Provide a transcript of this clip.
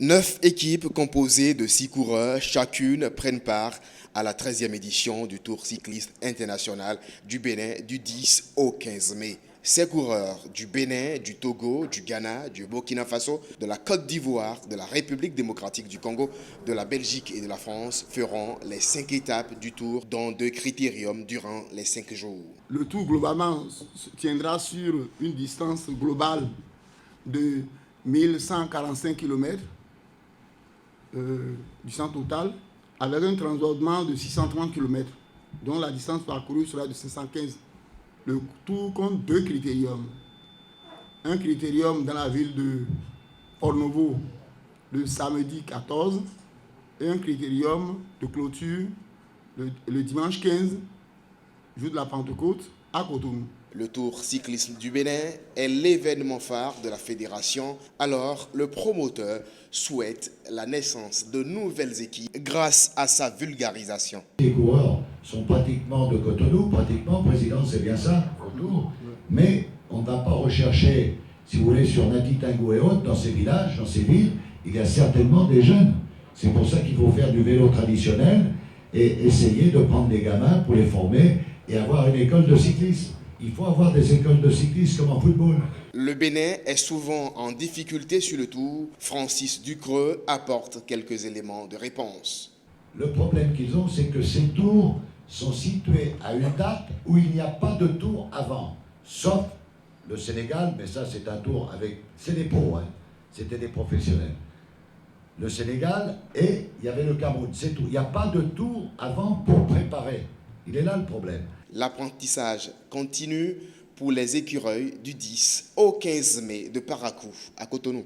9 équipes composées de 6 coureurs, chacune prennent part à la 13e édition du Tour cycliste international du Bénin du 10 au 15 mai. Ces coureurs du Bénin, du Togo, du Ghana, du Burkina Faso, de la Côte d'Ivoire, de la République démocratique du Congo, de la Belgique et de la France feront les 5 étapes du Tour dans 2 critériums durant les 5 jours. Le Tour globalement se tiendra sur une distance globale de 1145 km distance totale, avec un transbordement de 630 km, dont la distance parcourue sera de 515. Le Tour compte 2 critériums. Un critérium dans la ville de Port-Novo le samedi 14 et un critérium de clôture le dimanche 15, jour de la Pentecôte, à Cotonou. Le Tour cyclisme du Bénin est l'événement phare de la fédération. Alors, le promoteur souhaite la naissance de nouvelles équipes grâce à sa vulgarisation. Les coureurs sont pratiquement de Cotonou, pratiquement, président, c'est bien ça, autour. Mais on ne va pas rechercher, si vous voulez, sur Nati Tango et autres, dans ces villages, dans ces villes, il y a certainement des jeunes. C'est pour ça qu'il faut faire du vélo traditionnel et essayer de prendre des gamins pour les former et avoir une école de cyclisme. Il faut avoir des écoles de cyclisme comme en football. Le Bénin est souvent en difficulté sur le Tour. Francis Ducreux apporte quelques éléments de réponse. Le problème qu'ils ont, c'est que ces tours sont situés à une date où il n'y a pas de tour avant. Sauf le Sénégal, mais ça c'est un tour avec... C'est des pros, hein. C'était des professionnels. Le Sénégal et il y avait le Cameroun, c'est tout. Il n'y a pas de tour avant pour préparer. Il est là le problème. L'apprentissage continue pour les écureuils du 10 au 15 mai de Parakou à Cotonou.